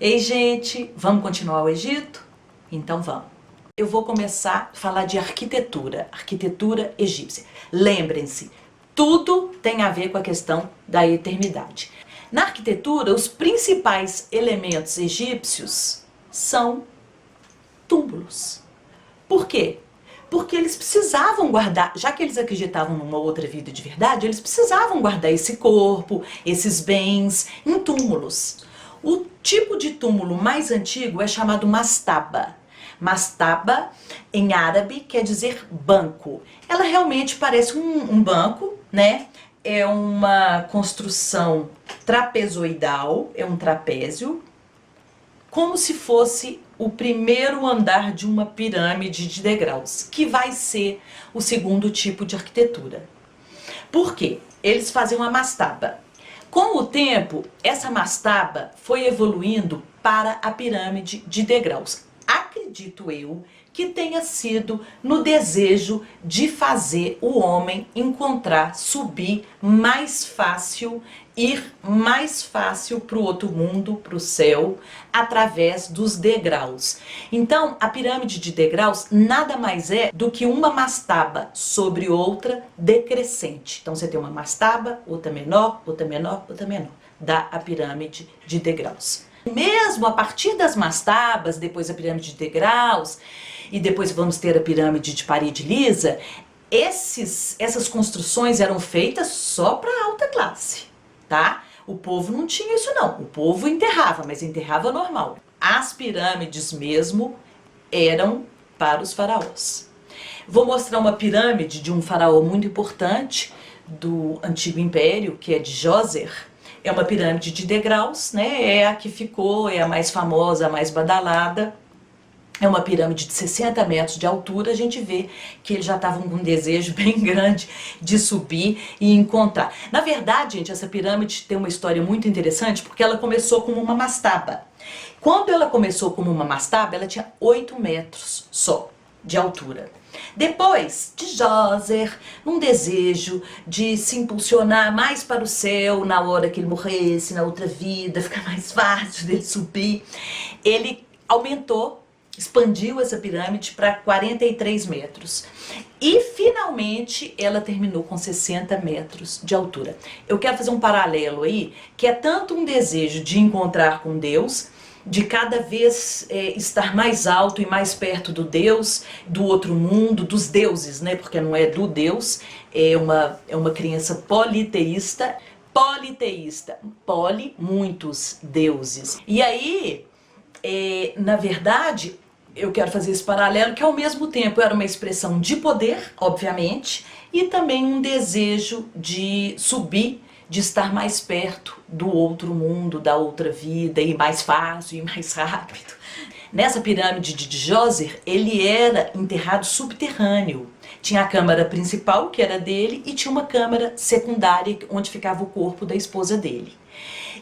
Ei, gente, vamos continuar o Egito? Então vamos. Eu vou começar a falar de arquitetura egípcia. Lembrem-se, tudo tem a ver com a questão da eternidade. Na arquitetura, os principais elementos egípcios são túmulos. Por quê? Porque eles precisavam guardar, já que eles acreditavam numa outra vida de verdade, eles precisavam guardar esse corpo, esses bens, em túmulos. O tipo de túmulo mais antigo é chamado mastaba. Mastaba, em árabe, quer dizer banco. Ela realmente parece um banco, né? É uma construção trapezoidal, é um trapézio, como se fosse o primeiro andar de uma pirâmide de degraus, que vai ser o segundo tipo de arquitetura. Por quê? Eles faziam a mastaba. Com o tempo, essa mastaba foi evoluindo para a pirâmide de degraus. Acredito eu que tenha sido no desejo de fazer o homem encontrar, subir mais fácil, ir mais fácil para o outro mundo, para o céu, através dos degraus. Então, a pirâmide de degraus nada mais é do que uma mastaba sobre outra decrescente. Então, você tem uma mastaba, outra menor, outra menor, outra menor. Dá a pirâmide de degraus. Mesmo a partir das mastabas, depois a pirâmide de degraus, e depois vamos ter a pirâmide de parede lisa, essas construções eram feitas só para alta classe, tá? O povo não tinha isso não, o povo enterrava, mas enterrava normal. As pirâmides mesmo eram para os faraós. Vou mostrar uma pirâmide de um faraó muito importante do Antigo Império, que é de Djoser. É uma pirâmide de degraus, né? É a que ficou, é a mais famosa, a mais badalada. É uma pirâmide de 60 metros de altura. A gente vê que eles já estavam com um desejo bem grande de subir e encontrar. Na verdade, gente, essa pirâmide tem uma história muito interessante porque ela começou como uma mastaba. Quando ela começou como uma mastaba, ela tinha 8 metros só de altura. Depois de Djoser, um desejo de se impulsionar mais para o céu na hora que ele morresse, na outra vida, ficar mais fácil dele subir, ele aumentou, expandiu essa pirâmide para 43 metros. E finalmente ela terminou com 60 metros de altura. Eu quero fazer um paralelo aí, que é tanto um desejo de encontrar com Deus, de cada vez estar mais alto e mais perto do Deus, do outro mundo, dos deuses, né? Porque não é do Deus, é uma crença politeísta. Poli, muitos deuses. E aí, na verdade, eu quero fazer esse paralelo que ao mesmo tempo era uma expressão de poder, obviamente, e também um desejo de subir, de estar mais perto do outro mundo, da outra vida, e mais fácil e mais rápido. Nessa pirâmide de Djoser, ele era enterrado subterrâneo. Tinha a câmara principal, que era dele, e tinha uma câmara secundária, onde ficava o corpo da esposa dele.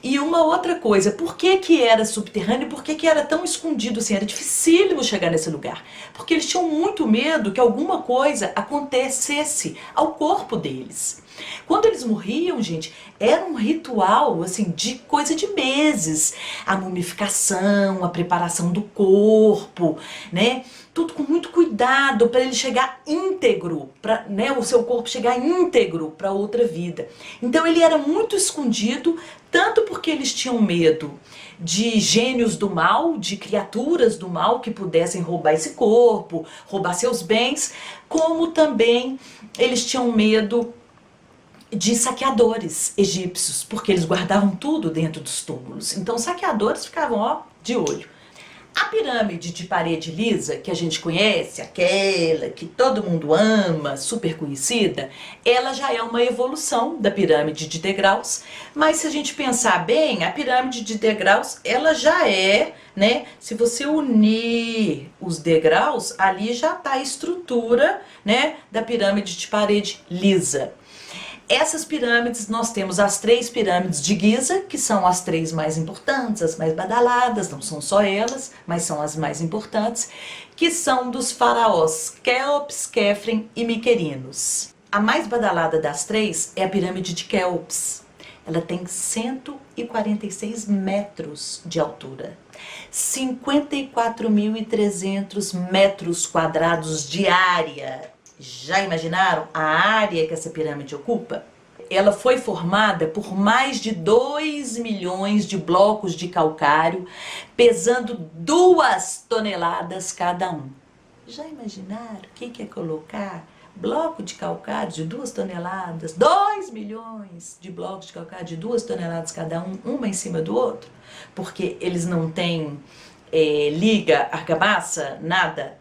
E uma outra coisa, por que que era subterrâneo, por que que era tão escondido assim? Era dificílimo chegar nesse lugar. Porque eles tinham muito medo que alguma coisa acontecesse ao corpo deles. Quando eles morriam, gente, era um ritual, assim, de coisa de meses. A mumificação, a preparação do corpo, né? Tudo com muito cuidado para ele chegar íntegro, para, né, o seu corpo chegar íntegro para outra vida. Então ele era muito escondido, tanto porque eles tinham medo de gênios do mal, de criaturas do mal que pudessem roubar esse corpo, roubar seus bens, como também eles tinham medo de saqueadores egípcios, porque eles guardavam tudo dentro dos túmulos. Então saqueadores ficavam, ó, de olho. A pirâmide de parede lisa, que a gente conhece, aquela que todo mundo ama, super conhecida, ela já é uma evolução da pirâmide de degraus, mas se a gente pensar bem, a pirâmide de degraus, ela já é, né, se você unir os degraus, ali já está a estrutura, né, da pirâmide de parede lisa. Essas pirâmides, nós temos as 3 pirâmides de Giza, que são as 3 mais importantes, as mais badaladas, não são só elas, mas são as mais importantes, que são dos faraós Quéops, Quéfren e Miquerinos. A mais badalada das 3 é a pirâmide de Quéops. Ela tem 146 metros de altura. 54.300 metros quadrados de área. Já imaginaram a área que essa pirâmide ocupa? Ela foi formada por mais de 2 milhões de blocos de calcário, pesando 2 toneladas cada um. Já imaginaram o que é colocar bloco de calcário de 2 toneladas, 2 milhões de blocos de calcário de 2 toneladas cada um, uma em cima do outro? Porque eles não têm liga, argamassa, nada.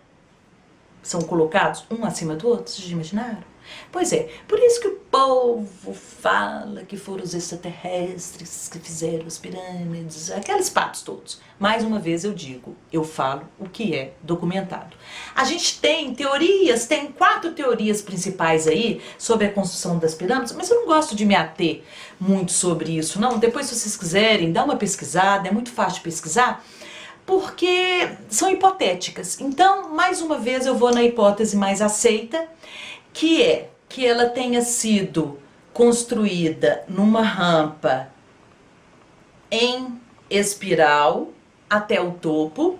São colocados um acima do outro, vocês já imaginaram? Pois é, por isso que o povo fala que foram os extraterrestres que fizeram as pirâmides, aqueles patos todos. Mais uma vez eu digo, eu falo o que é documentado. A gente tem teorias, tem 4 teorias principais aí sobre a construção das pirâmides, mas eu não gosto de me ater muito sobre isso, não. Depois, se vocês quiserem, dá uma pesquisada, é muito fácil de pesquisar, porque são hipotéticas. Então, mais uma vez, eu vou na hipótese mais aceita, que é que ela tenha sido construída numa rampa em espiral até o topo.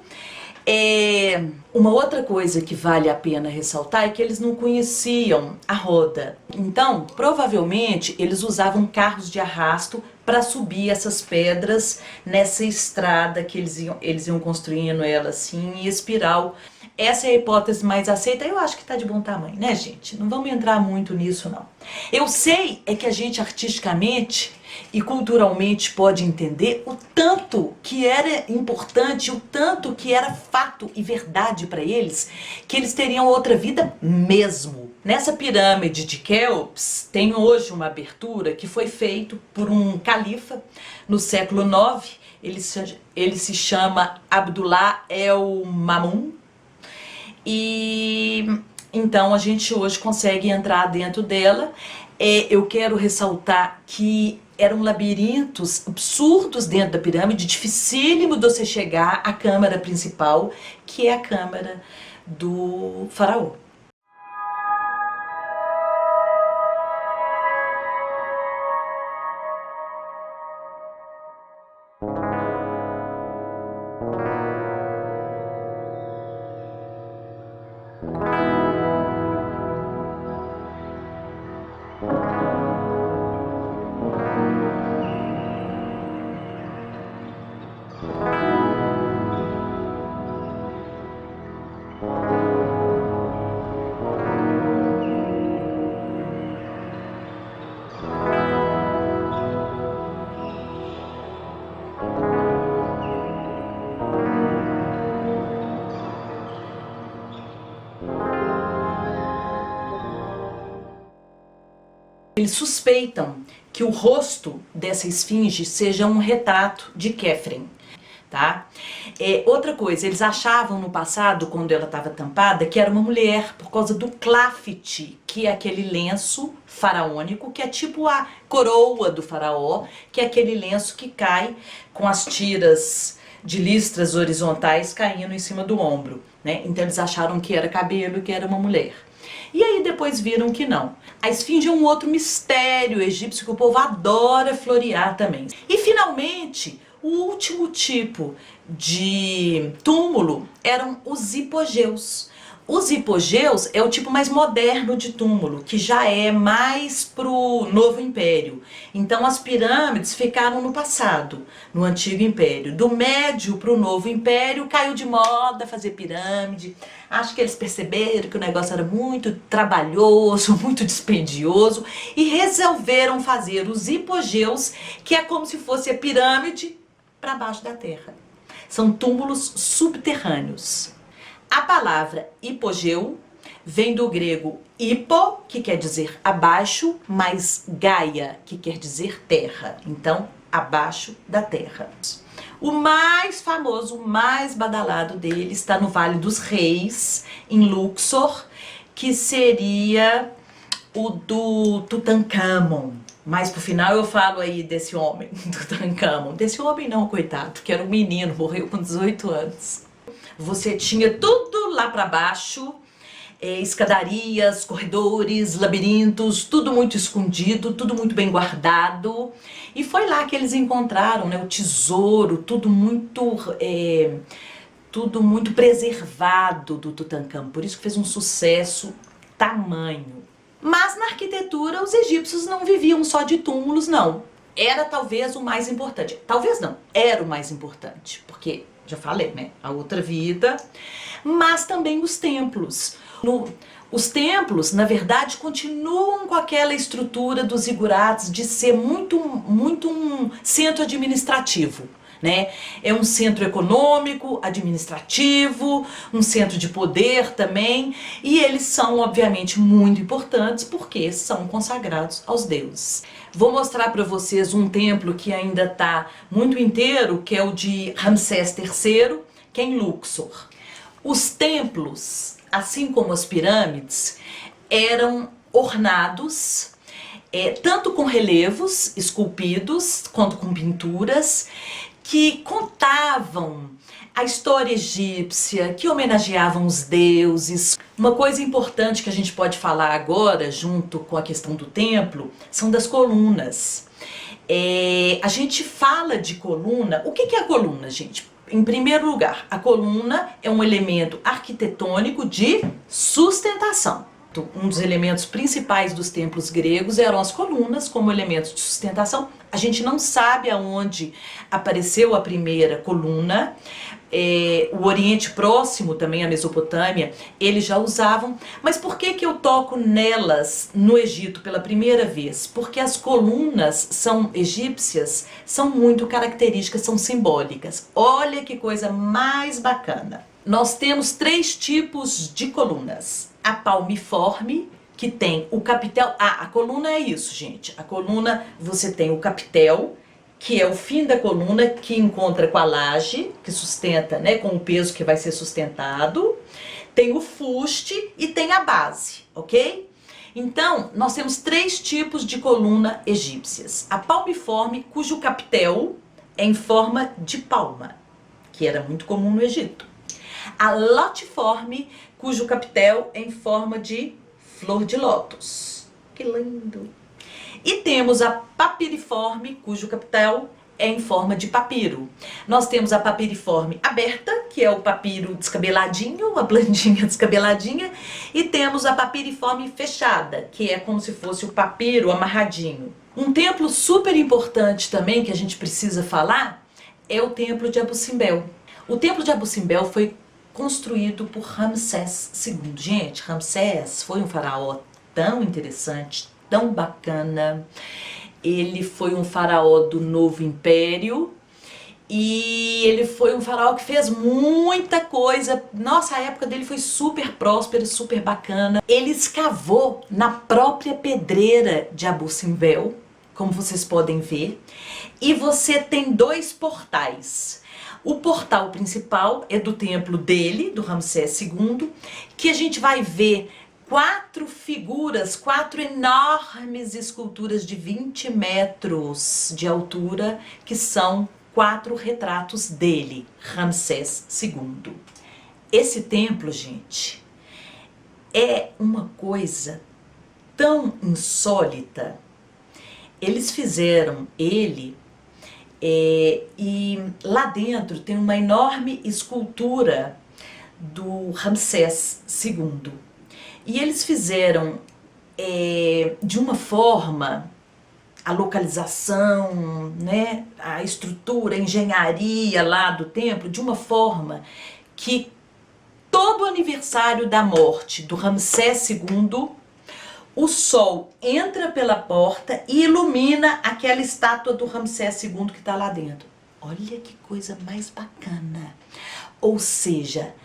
Uma outra coisa que vale a pena ressaltar é que eles não conheciam a roda. Então, provavelmente, eles usavam carros de arrasto para subir essas pedras nessa estrada que eles iam construindo ela assim em espiral. Essa é a hipótese mais aceita. Eu acho que tá de bom tamanho, né, gente? Não vamos entrar muito nisso, não. Eu sei é que a gente artisticamente e culturalmente pode entender o tanto que era importante, o tanto que era fato e verdade para eles, que eles teriam outra vida mesmo. Nessa pirâmide de Quéops tem hoje uma abertura que foi feita por um califa no século IX. Ele se chama Abdullah el-Mamun. E então a gente hoje consegue entrar dentro dela. Eu quero ressaltar que eram labirintos absurdos dentro da pirâmide, dificílimo de você chegar à câmara principal, que é a câmara do faraó. Eles suspeitam que o rosto dessa esfinge seja um retrato de Khephren, tá? Outra coisa, eles achavam no passado, quando ela estava tampada, que era uma mulher, por causa do clafite, que é aquele lenço faraônico, que é tipo a coroa do faraó, que é aquele lenço que cai com as tiras de listras horizontais caindo em cima do ombro, né? Então eles acharam que era cabelo, que era uma mulher. E aí depois viram que não. A esfinge é um outro mistério egípcio que o povo adora florear também. E finalmente, o último tipo de túmulo eram os hipogeus. Os hipogeus é o tipo mais moderno de túmulo, que já é mais pro Novo Império. Então as pirâmides ficaram no passado, no Antigo Império. Do Médio pro Novo Império caiu de moda fazer pirâmide. Acho que eles perceberam que o negócio era muito trabalhoso, muito dispendioso e resolveram fazer os hipogeus, que é como se fosse a pirâmide para baixo da terra. São túmulos subterrâneos. A palavra hipogeu vem do grego hipo, que quer dizer abaixo, mais gaia, que quer dizer terra. Então, abaixo da terra. O mais famoso, o mais badalado dele está no Vale dos Reis, em Luxor, que seria o do Tutankhamon. Mas pro final eu falo aí desse homem, Tutankhamon. Desse homem não, coitado, que era um menino, morreu com 18 anos. Você tinha tudo lá para baixo, escadarias, corredores, labirintos, tudo muito escondido, tudo muito bem guardado. E foi lá que eles encontraram, né, o tesouro, tudo muito preservado do Tutankhamon. Por isso que fez um sucesso tamanho. Mas na arquitetura os egípcios não viviam só de túmulos, não. Era talvez o mais importante. Talvez não, era o mais importante, porque já falei, né? A outra vida. Mas também os templos. Os templos, na verdade, continuam com aquela estrutura dos zigurates de ser muito um centro administrativo, né? É um centro econômico, administrativo, um centro de poder também, e eles são obviamente muito importantes porque são consagrados aos deuses. Vou mostrar para vocês um templo que ainda está muito inteiro, que é o de Ramsés III, que é em Luxor. Os templos, assim como as pirâmides, eram ornados tanto com relevos esculpidos quanto com pinturas que contavam a história egípcia, que homenageavam os deuses. Uma coisa importante que a gente pode falar agora, junto com a questão do templo, são das colunas. A gente fala de coluna. O que é a coluna, gente? Em primeiro lugar, a coluna é um elemento arquitetônico de sustentação. Um dos elementos principais dos templos gregos eram as colunas como elementos de sustentação. A gente não sabe aonde apareceu a primeira coluna. O Oriente Próximo, também a Mesopotâmia, eles já usavam. Mas por que eu toco nelas no Egito pela primeira vez? Porque as colunas egípcias são muito características, são simbólicas. Olha que coisa mais bacana. Nós temos 3 tipos de colunas. A palmiforme, que tem o capitel. A coluna é isso, gente. A coluna, você tem o capitel, que é o fim da coluna, que encontra com a laje, que sustenta, né, com o peso que vai ser sustentado. Tem o fuste e tem a base, ok? Então, nós temos 3 tipos de coluna egípcias. A palmiforme, cujo capitel é em forma de palma, que era muito comum no Egito. A lotiforme, cujo capitel é em forma de flor de lótus. Que lindo! E temos a papiriforme, cujo capitel é em forma de papiro. Nós temos a papiriforme aberta, que é o papiro descabeladinho, a plantinha descabeladinha, e temos a papiriforme fechada, que é como se fosse o papiro amarradinho. Um templo super importante também que a gente precisa falar é o templo de Abu Simbel. O templo de Abu Simbel foi construído por Ramsés II. Gente, Ramsés foi um faraó tão interessante, tão bacana. Ele foi um faraó do Novo Império e ele foi um faraó que fez muita coisa. Nossa, a época dele foi super próspera, super bacana. Ele escavou na própria pedreira de Abu Simbel, como vocês podem ver, e você tem 2 portais. O portal principal é do templo dele, do Ramsés II, que a gente vai ver 4 figuras, 4 enormes esculturas de 20 metros de altura, que são 4 retratos dele, Ramsés II. Esse templo, gente, é uma coisa tão insólita. Eles fizeram ele e lá dentro tem uma enorme escultura do Ramsés II. E eles fizeram de uma forma, a localização, né, a estrutura, a engenharia lá do templo, de uma forma que todo aniversário da morte do Ramsés II, o sol entra pela porta e ilumina aquela estátua do Ramsés II que está lá dentro. Olha que coisa mais bacana. Ou seja,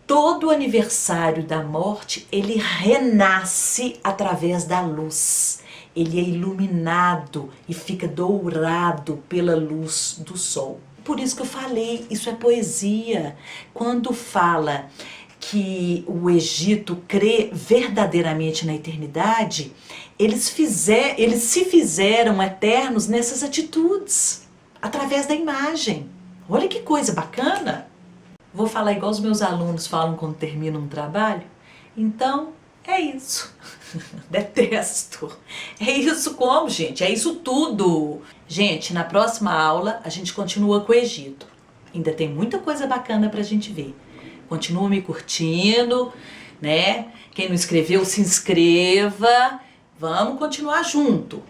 todo aniversário da morte, ele renasce através da luz. Ele é iluminado e fica dourado pela luz do sol. Por isso que eu falei, isso é poesia. Quando fala que o Egito crê verdadeiramente na eternidade, eles se fizeram eternos nessas atitudes, através da imagem. Olha que coisa bacana! Vou falar igual os meus alunos falam quando terminam um trabalho. Então, é isso. Detesto. É isso como, gente? É isso tudo. Gente, na próxima aula a gente continua com o Egito. Ainda tem muita coisa bacana pra gente ver. Continua me curtindo, né? Quem não inscreveu, se inscreva. Vamos continuar junto.